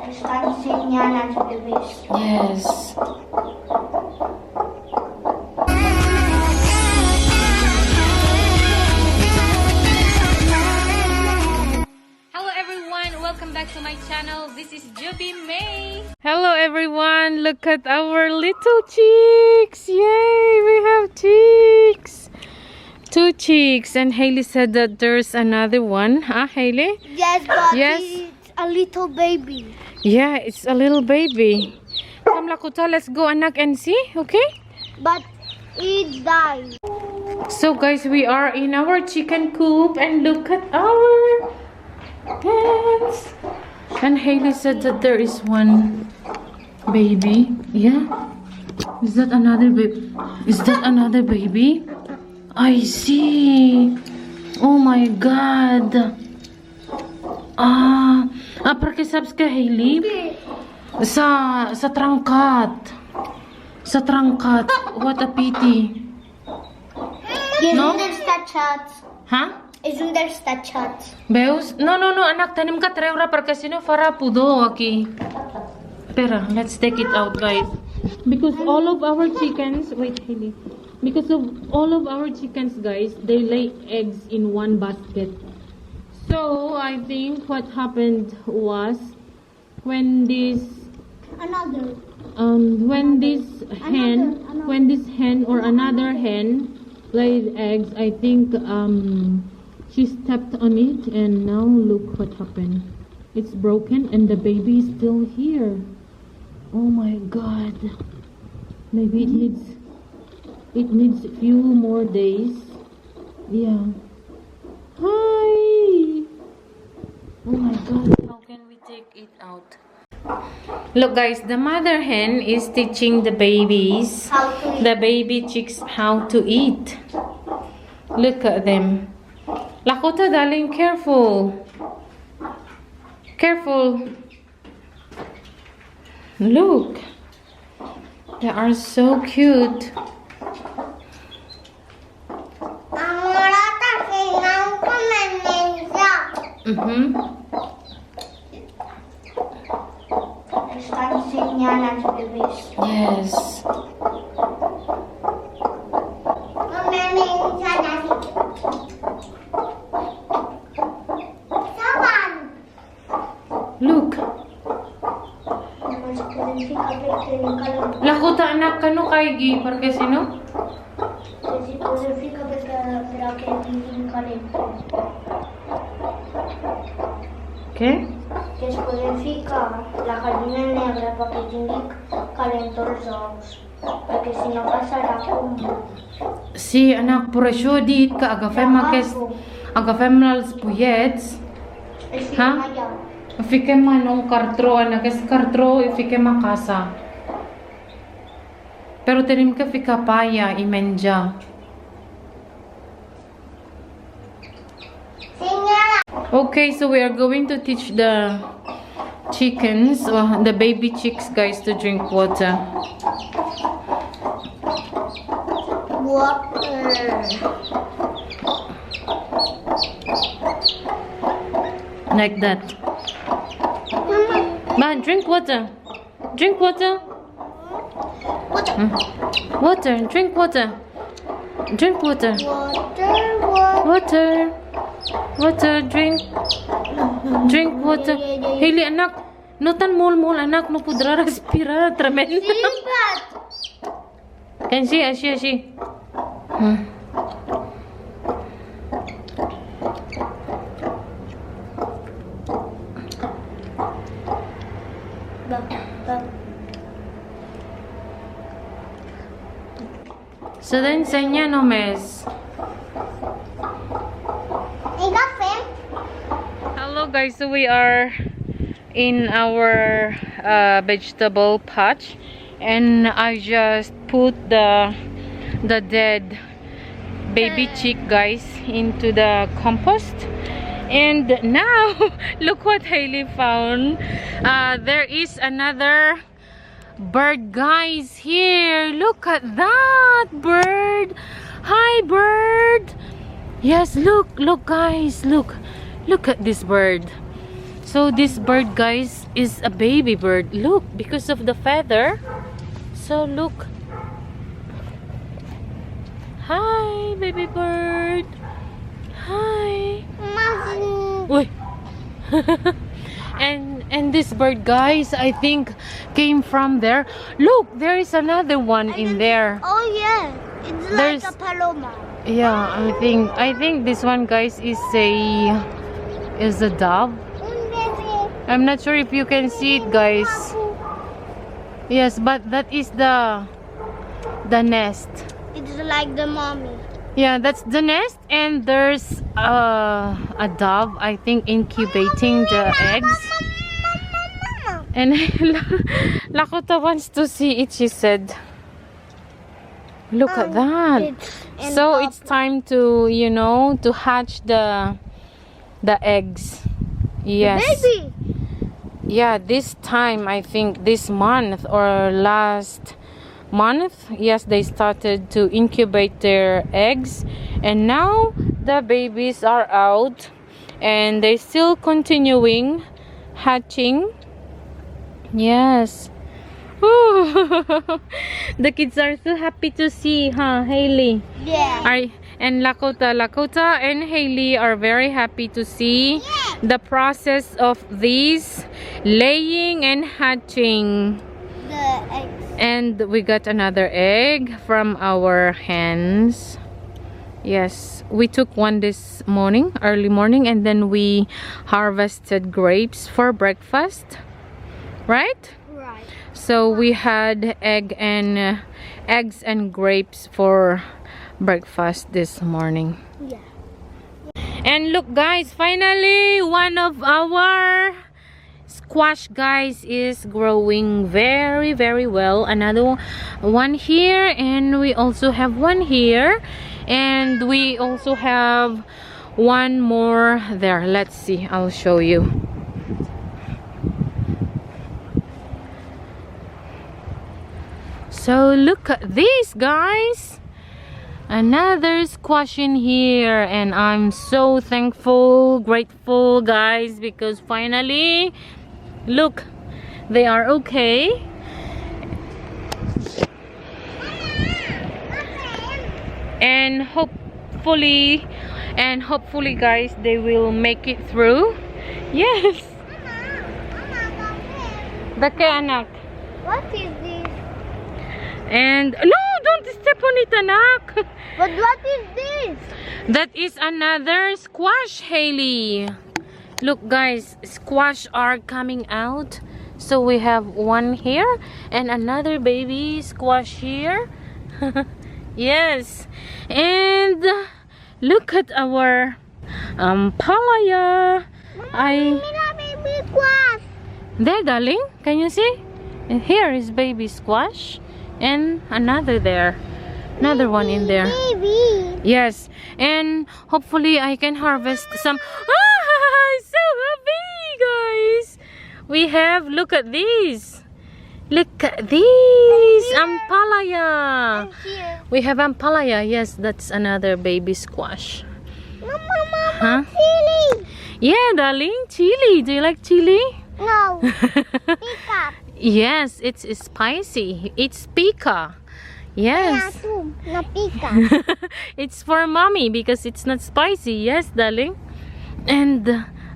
Están enseñando a bebés. Yes. Hello everyone, welcome back to my channel. This is Joby May. Hello everyone, look at our little chicks. Yay, we have chicks. 2 chicks, and Hailey said that there's another one. Huh, Hailey? Yes, but Yes. it's a little baby. Yeah, it's a little baby. Come, Lakota, let's go, anak, and see, okay? But it died. So guys, we are in our chicken coop, and look at our pets. And Hailey said that there is one baby. Yeah? Is that another baby? Is that another baby? I see. Oh my God. Porque sabes que Hailey? Sa trangkat. Sa trangkat. What a pity. No? Isn't there chats? Huh? Isn't there chats? Beus? No, anak, tanim ka treura porque sino fará pudo aquí. Pera, let's take it out, guys. Because all of our chickens, wait, Hailey. Because of all of our chickens, guys, they lay eggs in one basket. So I think what happened was when this hen or another hen laid eggs, I think she stepped on it, and now look what happened. It's broken and the baby is still here. Oh my God. Maybe it needs a few more days. Yeah. Hi. Oh my God. How can we take it out? Look, guys, the mother hen is teaching the babies, the baby chicks, how to eat. Look at them. Lakota, darling, careful. Careful. Look. They are so cute. Están enseñando a bebés. Yes. Look. Lakota, anak, kano kay gi? Porque sino? ¿Qué? Que es purifica la gallina negra para que tingui calento els ous. Perquè si no passarà com... Sí, anak, per això he dit que agafem els pollets, ha? I fiquem en un cartró, en aquest cartró, i fiquem a casa. Però tenim que ficar palla i menjar. Okay, so we are going to teach the chickens, or the baby chicks, guys, to drink water. Like that. Man, drink water. Drink water. Water. Drink water. Drink water. Water. Water. Drink. Drink water. Hailey, anak. No tan mol, anak. No podrá respirar. Tremendo. Can she? So then, enseña nomás. Hello guys, so we are in our vegetable patch, and I just put the dead baby chick, guys, into the compost. And now look what Hailey found. There is another bird, guys, here. Look at that bird. Hi, bird. Yes, look guys, look at this bird. So this bird, guys, is a baby bird. Look, because of the feather. So look. Hi, baby bird. Hi. Uy. and this bird, guys, I think came from there. Look, there is another one in there. Oh yeah, it's like a paloma. Yeah, I think this one, guys, is a dove. I'm not sure if you can see it, guys. Yes, but that is the nest. It's like the mommy. Yeah, that's the nest, and there's a dove, I think, incubating the eggs. And Lakota wants to see it, she said. Look at that. So it's time to, you know, to hatch the eggs. Yes. Baby. Yeah, this time, I think this month or last month, yes, they started to incubate their eggs, and now the babies are out and they still continuing hatching. Yes. Ooh. The kids are so happy to see, huh, Hailey? Yeah. And Lakota and Hailey are very happy to see the process of these laying and hatching. The eggs. And we got another egg from our hens. Yes, we took one this morning, early morning, and then we harvested grapes for breakfast. Right? Right. So we had eggs and grapes for breakfast this morning. Yeah. And look, guys, finally one of our squash, guys, is growing very, very well. Another one here, and we also have one here, and we also have one more there. Let's see, I'll show you. So look at this, guys. Another squash in here, and I'm so thankful, grateful, guys, because finally, look, they are okay. And hopefully, guys, they will make it through. Yes. Dake, anak. What is this? And no, don't step on it, anak. But what is this? That is another squash, Hailey. Look, guys, squash are coming out. So we have one here and another baby squash here. Yes. And look at our palaya. Baby squash. There, darling, can you see? And here is baby squash, and another there, another one in there. Baby. Yes, and hopefully I can harvest some. So happy, guys. We have, look at these. Look at these ampalaya. Here. We have ampalaya. Yes, that's another baby squash. Mama, Huh? chili. Yeah, darling, chili. Do you like chili? No. Pick up. Yes, it's spicy. It's pica. Yes. Na pica. It's for mommy because it's not spicy. Yes, darling. And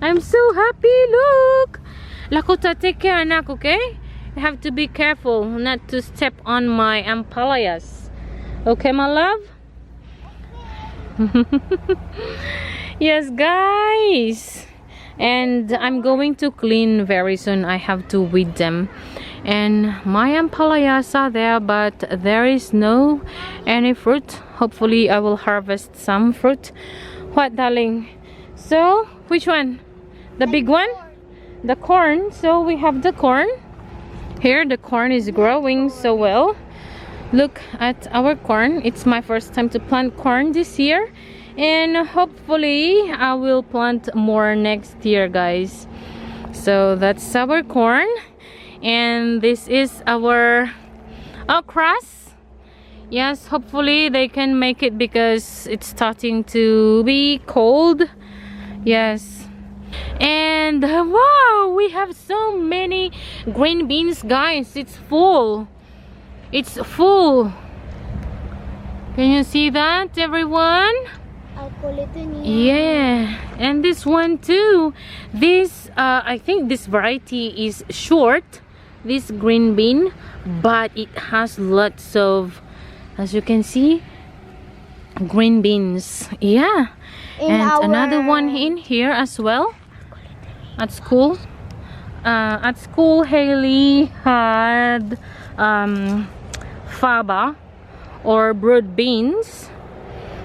I'm so happy. Look. Lakota, take care, anak, okay? You have to be careful not to step on my ampalayas. Okay, my love? Yes, guys. And I'm going to clean very soon. I have to weed them. And my ampalayas are there, but there is no any fruit. Hopefully I will harvest some fruit. What, darling? So which one? The big one? The corn. So we have the corn here. The corn is growing so well. Look at our corn. It's my first time to plant corn this year, and hopefully I will plant more next year, guys. So that's our corn, and this is our okras. Yes, hopefully they can make it because it's starting to be cold. Yes. And And wow, we have so many green beans, guys. It's full. It's full. Can you see that, everyone? Yeah, and this one too. This I think this variety is short, this green bean, but it has lots of, as you can see, green beans. Yeah, and another one in here as well. At school, Haley had faba or broad beans.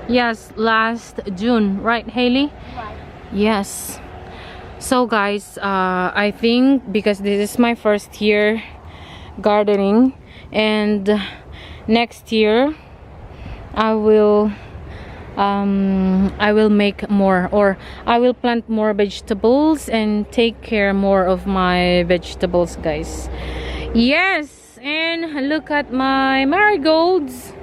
Yes, last June, right, Haley? Right. Yes. So guys, I think because this is my first year gardening, and next year I will make more, or I will plant more vegetables and take care more of my vegetables, guys. Yes, and look at my marigolds.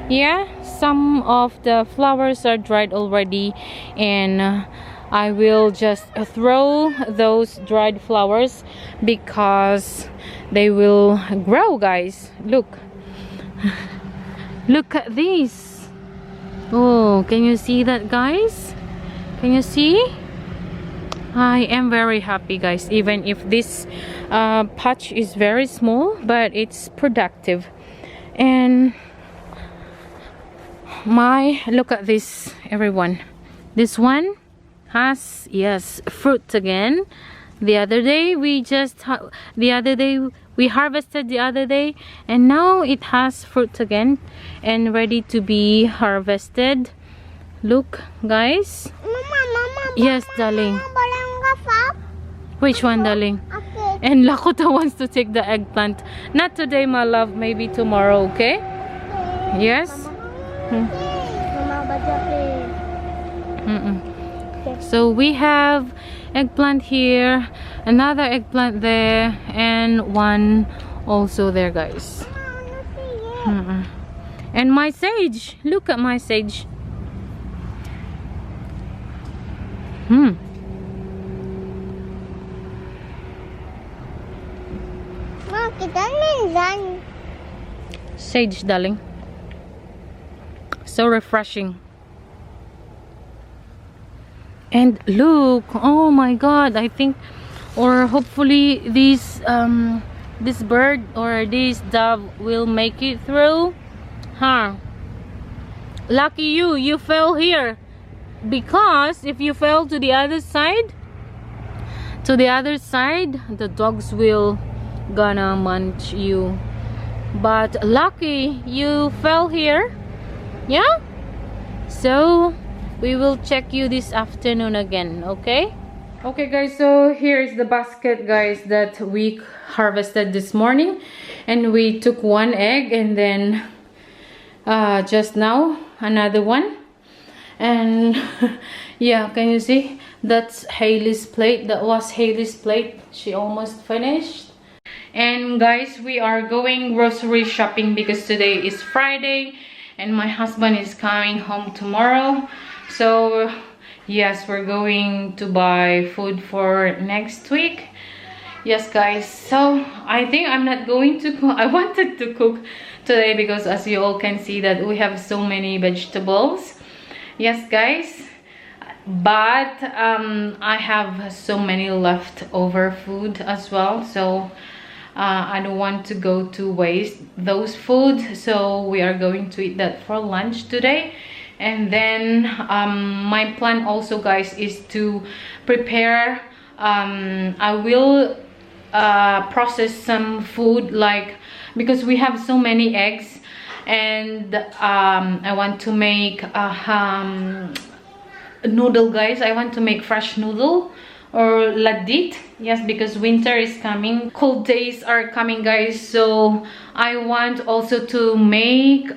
Yeah, some of the flowers are dried already, and I will just throw those dried flowers because they will grow, guys. Look. Look at this. Oh, can you see that, guys? Can you see? I am very happy, guys, even if this patch is very small, but it's productive. And look at this, everyone. This one has, yes, fruit again. The other day we harvested the other day, and now it has fruit again and ready to be harvested. Look, guys. Mama, Yes, darling. Which one, darling? Okay. And Lakota wants to take the eggplant. Not today, my love, maybe tomorrow, okay? Yes. Mama, baca please. So we have eggplant here, another eggplant there, and one also there, guys. And my sage. Look at my sage. Ma, kita minsan. Sage, darling. So refreshing. And look, oh my god, I think, or hopefully this bird or this dove will make it through. Huh? Lucky you fell here, because if you fell to the other side, the dogs will gonna munch you. But lucky you fell here. Yeah, so we will check you this afternoon again, okay? Okay, guys, so here is the basket, guys, that we harvested this morning, and we took one egg, and then just now another one. And yeah, can you see? That's Haley's plate. That was Haley's plate. She almost finished. And guys, we are going grocery shopping because today is Friday and my husband is coming home tomorrow. So yes, we're going to buy food for next week. Yes, guys, so I think I'm not going to cook. I wanted to cook today because, as you all can see, that we have so many vegetables. Yes, guys, but I have so many leftover food as well, so I don't want to go to waste those food, so we are going to eat that for lunch today. And then my plan also, guys, is to prepare, I will process some food, like, because we have so many eggs, and I want to make noodle, guys. I want to make fresh noodle or ladit. Yes, because winter is coming, cold days are coming, guys. So I want also to make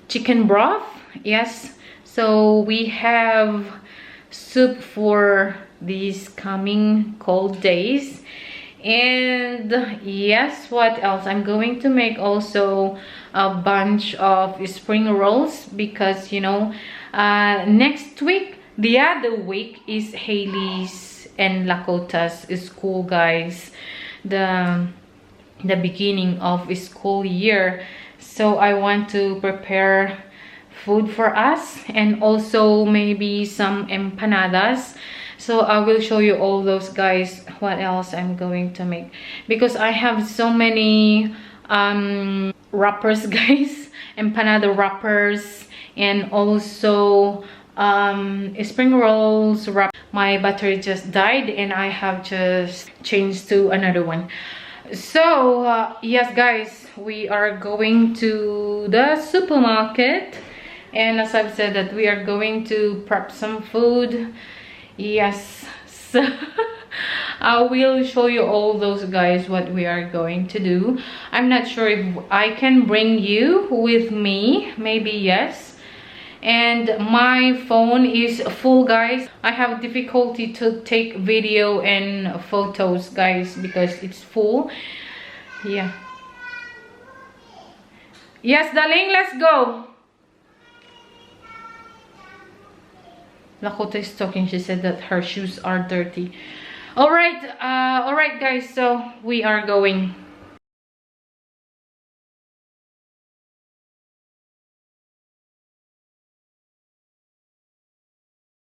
chicken broth. Yes, so we have soup for these coming cold days. And yes, what else? I'm going to make also a bunch of spring rolls, because you know, next week, the other week is Haley's and Lakota's school, guys. The beginning of school year, so I want to prepare food for us, and also maybe some empanadas. So I will show you all those, guys, what else I'm going to make, because I have so many wrappers, guys, empanada wrappers, and also spring rolls wrap. My battery just died and I have just changed to another one. So yes, guys, we are going to the supermarket, and as I've said that we are going to prep some food. Yes, so I will show you all those, guys, what we are going to do. I'm not sure if I can bring you with me, maybe yes. And my phone is full, guys. I have difficulty to take video and photos, guys, because it's full. Yeah. Yes, darling, let's go. Lakota is talking. She said that her shoes are dirty. All right, guys, so we are going.